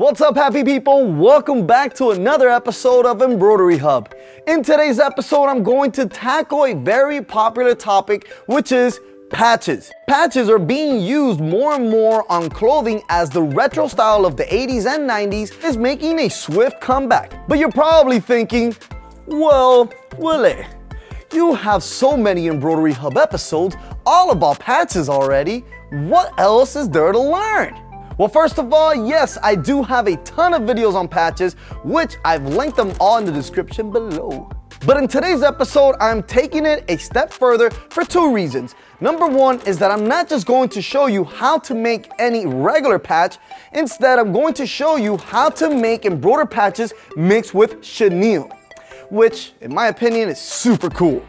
What's up, happy people? Welcome back to another episode of Embroidery Hub. In today's episode, I'm going to tackle a very popular topic, which is patches. Patches are being used more and more on clothing as the retro style of the 80s and 90s is making a swift comeback. But you're probably thinking, well, Willy, you have so many Embroidery Hub episodes all about patches already. What else is there to learn? Well, first of all, yes, I do have a ton of videos on patches, which I've linked them all in the description below. But in today's episode, I'm taking it a step further for two reasons. Number one is that I'm not just going to show you how to make any regular patch. Instead, I'm going to show you how to make embroidered patches mixed with chenille, which in my opinion is super cool.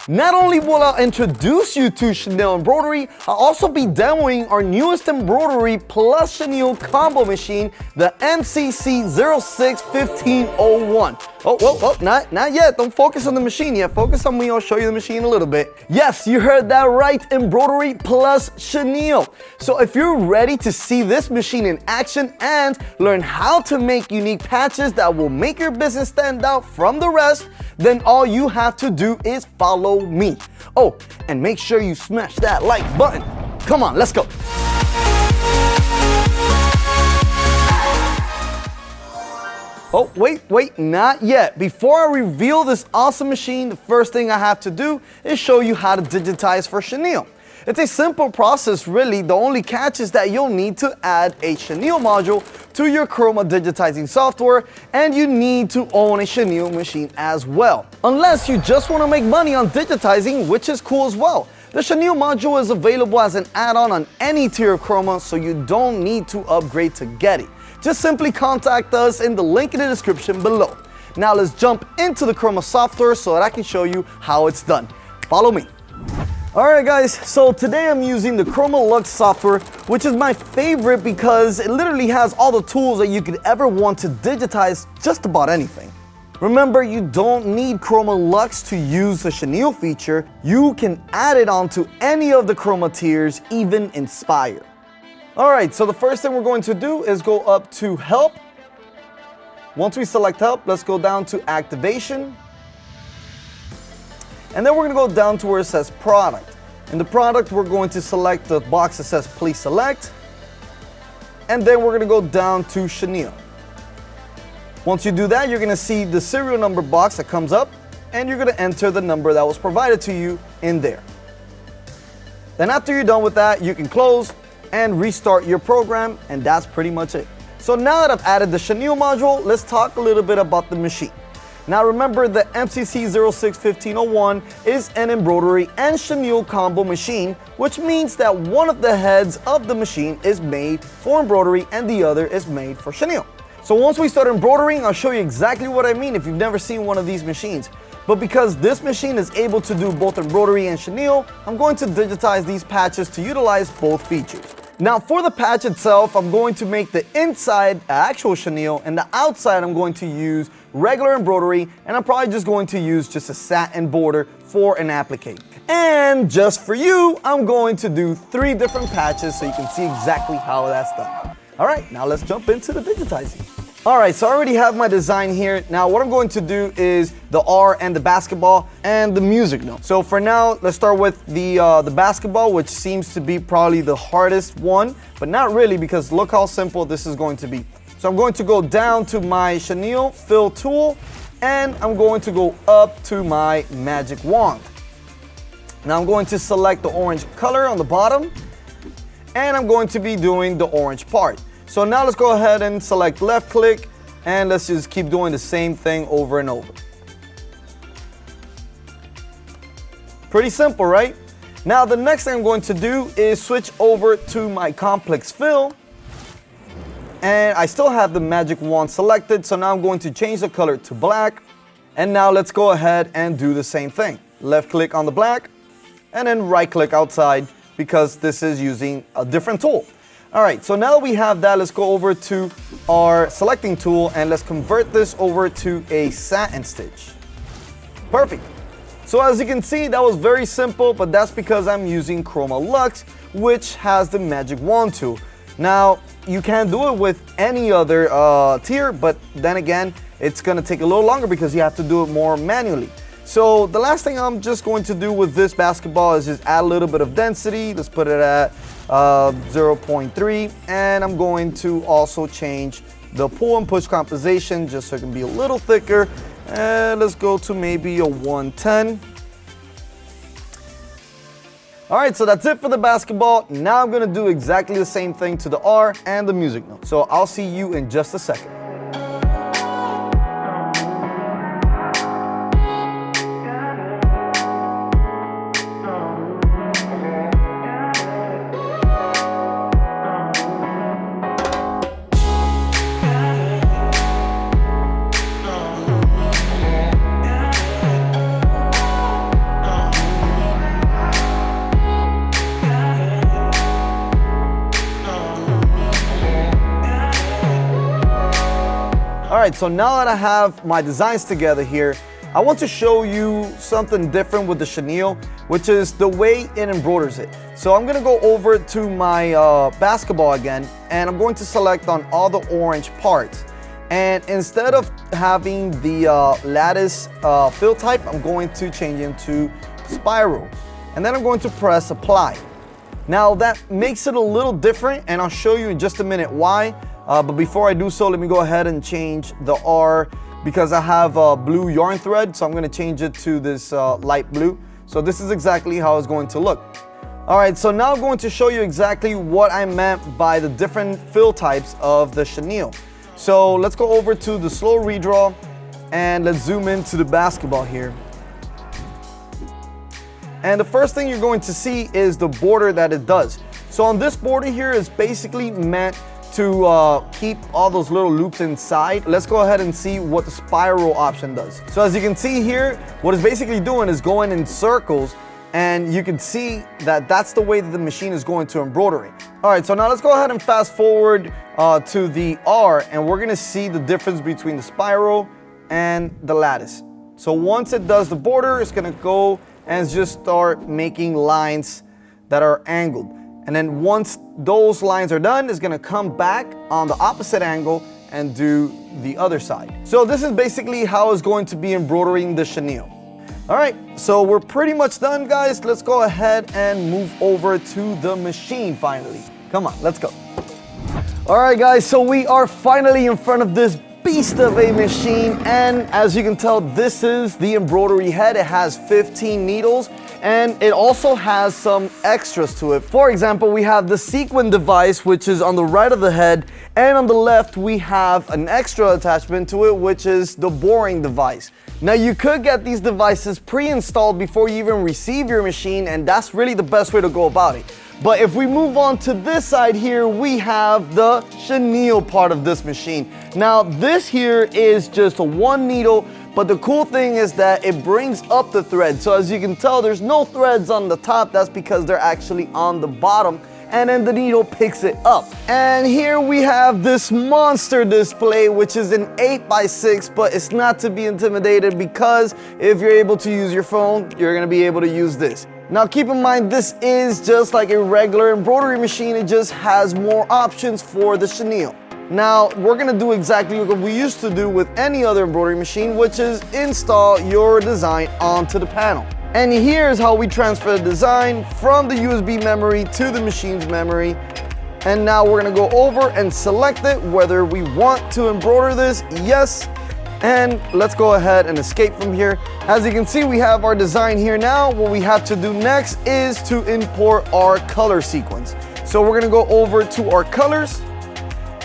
Not only will I introduce you to CHENILLE Embroidery, I'll also be demoing our newest embroidery plus chenille combo machine, the MCC061501. Oh, not yet. Don't focus on the machine yet. Focus on me. I'll show you the machine a little bit. Yes, you heard that right. Embroidery plus chenille. So if you're ready to see this machine in action and learn how to make unique patches that will make your business stand out from the rest, then all you have to do is follow me. Oh, and make sure you smash that like button. Come on, let's go. Oh, wait, not yet. Before I reveal this awesome machine, the first thing I have to do is show you how to digitize for chenille. It's a simple process, really. The only catch is that you'll need to add a chenille module to your Chroma digitizing software, and you need to own a chenille machine as well. Unless you just want to make money on digitizing, which is cool as well. The chenille module is available as an add-on on any tier of Chroma, so you don't need to upgrade to get it. Just simply contact us in the link in the description below. Now let's jump into the Chroma software so that I can show you how it's done. Follow me. Alright guys, so today I'm using the Chroma Luxe software, which is my favorite because it literally has all the tools that you could ever want to digitize just about anything. Remember, you don't need Chroma Luxe to use the chenille feature. You can add it onto any of the Chroma tiers, even Inspire. Alright, so the first thing we're going to do is go up to Help. Once we select Help, let's go down to Activation. And then we're going to go down to where it says Product. In the Product, we're going to select the box that says Please Select. And then we're going to go down to Chenille. Once you do that, you're going to see the serial number box that comes up, and you're going to enter the number that was provided to you in there. Then after you're done with that, you can close and restart your program, and that's pretty much it. So now that I've added the chenille module, let's talk a little bit about the machine. Now remember, the MCC061501 is an embroidery and chenille combo machine, which means that one of the heads of the machine is made for embroidery and the other is made for chenille. So once we start embroidering, I'll show you exactly what I mean if you've never seen one of these machines. But because this machine is able to do both embroidery and chenille, I'm going to digitize these patches to utilize both features. Now for the patch itself, I'm going to make the inside actual chenille, and the outside I'm going to use regular embroidery, and I'm probably just going to use just a satin border for an applique. And just for you, I'm going to do 3 different patches so you can see exactly how that's done. All right, now let's jump into the digitizing. All right, so I already have my design here. Now what I'm going to do is the R and the basketball and the music note. So for now, let's start with the basketball, which seems to be probably the hardest one, but not really, because look how simple this is going to be. So I'm going to go down to my chenille fill tool, and I'm going to go up to my magic wand. Now I'm going to select the orange color on the bottom, and I'm going to be doing the orange part. So now let's go ahead and select left click, and let's just keep doing the same thing over and over. Pretty simple, right? Now the next thing I'm going to do is switch over to my complex fill, and I still have the magic wand selected, so now I'm going to change the color to black. And now let's go ahead and do the same thing. Left click on the black, and then right click outside, because this is using a different tool. All right, so now that we have that, let's go over to our selecting tool and let's convert this over to a satin stitch. Perfect. So as you can see, that was very simple, but that's because I'm using Chroma Luxe, which has the magic wand tool. Now, you can do it with any other tier, but then again, it's gonna take a little longer because you have to do it more manually. So the last thing I'm just going to do with this basketball is just add a little bit of density. Let's put it at 0.3, and I'm going to also change the pull and push compensation just so it can be a little thicker. And let's go to maybe a 110. All right, so that's it for the basketball. Now I'm gonna do exactly the same thing to the R and the music note. So I'll see you in just a second. All right, so now that I have my designs together here, I want to show you something different with the chenille, which is the way it embroiders it. So I'm gonna go over to my basketball again, and I'm going to select on all the orange parts. And instead of having the lattice fill type, I'm going to change into spiral. And then I'm going to press apply. Now that makes it a little different, and I'll show you in just a minute why. But before I do so, let me go ahead and change the R because I have a blue yarn thread. So I'm gonna change it to this light blue. So this is exactly how it's going to look. All right, so now I'm going to show you exactly what I meant by the different fill types of the chenille. So let's go over to the slow redraw and let's zoom into the basketball here. And the first thing you're going to see is the border that it does. So on this border here is basically meant to keep all those little loops inside. Let's go ahead and see what the spiral option does. So as you can see here, what it's basically doing is going in circles, and you can see that that's the way that the machine is going to embroider it. All right, so now let's go ahead and fast forward to the R, and we're gonna see the difference between the spiral and the lattice. So once it does the border, it's gonna go and just start making lines that are angled. And then once those lines are done, it's gonna come back on the opposite angle and do the other side. So this is basically how it's going to be embroidering the chenille. All right, so we're pretty much done, guys. Let's go ahead and move over to the machine finally. Come on, let's go. All right, guys, so we are finally in front of this beast of a machine, and as you can tell, this is the embroidery head. It has 15 needles, and it also has some extras to it. For example, we have the sequin device, which is on the right of the head, and on the left we have an extra attachment to it, which is the boring device. Now you could get these devices pre-installed before you even receive your machine, and that's really the best way to go about it. But if we move on to this side here, we have the chenille part of this machine. Now this here is just a one needle, but the cool thing is that it brings up the thread. So as you can tell, there's no threads on the top. That's because they're actually on the bottom, and then the needle picks it up. And here we have this monster display, which is an 8x6, but it's not to be intimidated because if you're able to use your phone, you're gonna be able to use this. Now keep in mind, this is just like a regular embroidery machine. It just has more options for the chenille. Now we're gonna do exactly what we used to do with any other embroidery machine, which is install your design onto the panel. And here's how we transfer the design from the USB memory to the machine's memory. And now we're gonna go over and select it, whether we want to embroider this, yes. And let's go ahead and escape from here. As you can see, we have our design here now. What we have to do next is to import our color sequence. So we're gonna go over to our colors,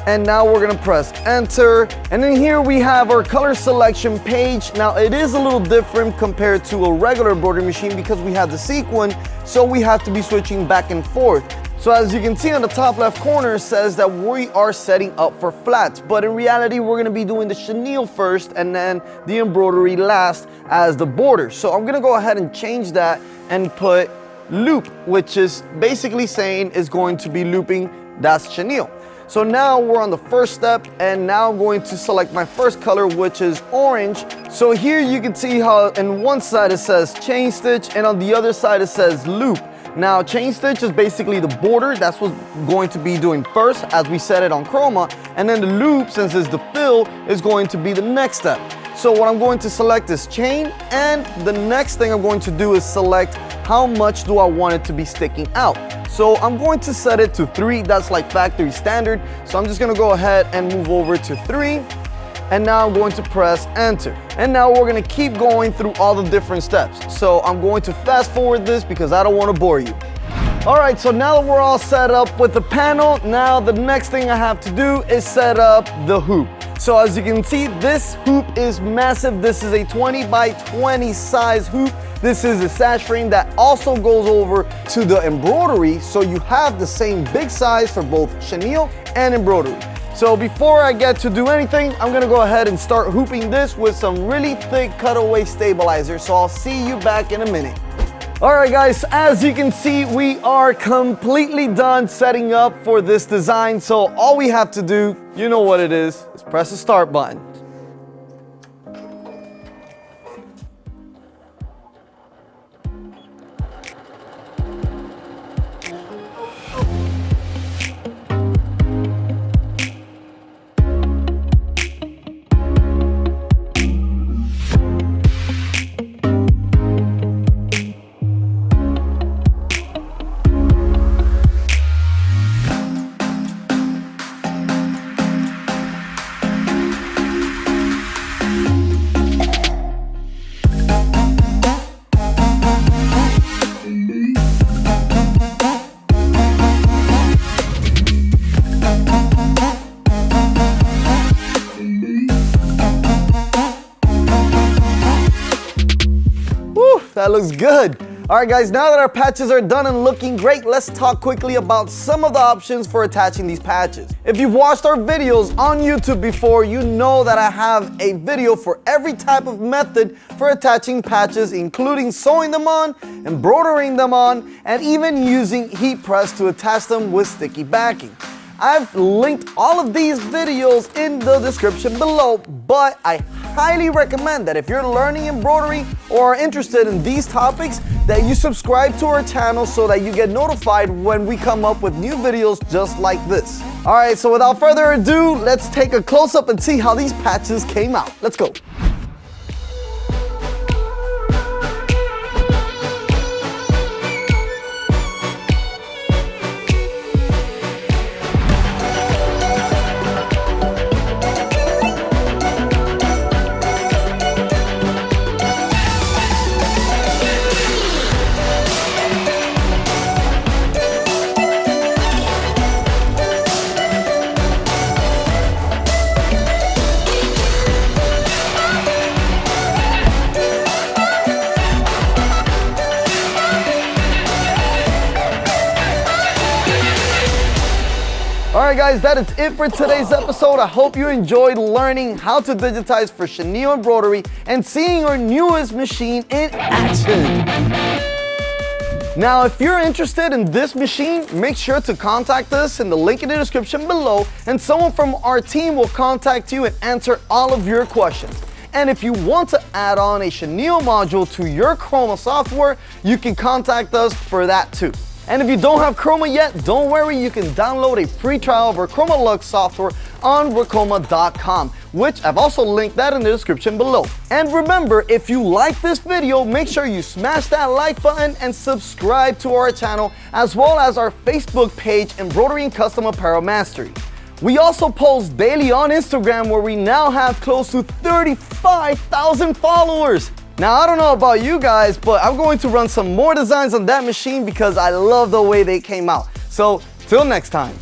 and now we're gonna press enter. And then here we have our color selection page. Now it is a little different compared to a regular embroidery machine because we have the sequin, so we have to be switching back and forth. So as you can see on the top left corner, it says that we are setting up for flats, but in reality, we're gonna be doing the chenille first and then the embroidery last as the border. So I'm gonna go ahead and change that and put loop, which is basically saying it's going to be looping, that's chenille. So now we're on the first step, and now I'm going to select my first color, which is orange. So here you can see how on one side it says chain stitch and on the other side it says loop. Now, chain stitch is basically the border. That's what's going to be doing first as we set it on Chroma. And then the loop, since it's the fill, is going to be the next step. So what I'm going to select is chain, and the next thing I'm going to do is select how much do I want it to be sticking out. So I'm going to set it to 3, that's like factory standard. So I'm just gonna go ahead and move over to 3. And now I'm going to press enter. And now we're gonna keep going through all the different steps. So I'm going to fast forward this because I don't wanna bore you. All right, so now that we're all set up with the panel, now the next thing I have to do is set up the hoop. So as you can see, this hoop is massive. This is a 20 by 20 size hoop. This is a sash frame that also goes over to the embroidery, so you have the same big size for both chenille and embroidery. So before I get to do anything, I'm gonna go ahead and start hooping this with some really thick cutaway stabilizer. So I'll see you back in a minute. All right guys, as you can see, we are completely done setting up for this design. So all we have to do, you know what it is press the start button. That looks good. All right guys, now that our patches are done and looking great, let's talk quickly about some of the options for attaching these patches. If you've watched our videos on YouTube before, you know that I have a video for every type of method for attaching patches, including sewing them on, embroidering them on, and even using heat press to attach them with sticky backing. I've linked all of these videos in the description below, but I highly recommend that if you're learning embroidery or are interested in these topics, that you subscribe to our channel so that you get notified when we come up with new videos just like this. All right, so without further ado, let's take a close-up and see how these patches came out. Let's go. Alright guys, that is it for today's episode. I hope you enjoyed learning how to digitize for chenille embroidery and seeing our newest machine in action. Now, if you're interested in this machine, make sure to contact us in the link in the description below, and someone from our team will contact you and answer all of your questions. And if you want to add on a chenille module to your Chroma software, you can contact us for that too. And if you don't have Chroma yet, don't worry, you can download a free trial of our Chroma Lux software on Ricoma.com, which I've also linked that in the description below. And remember, if you like this video, make sure you smash that like button and subscribe to our channel, as well as our Facebook page, Embroidery and Custom Apparel Mastery. We also post daily on Instagram, where we now have close to 35,000 followers. Now, I don't know about you guys, but I'm going to run some more designs on that machine because I love the way they came out. So, till next time.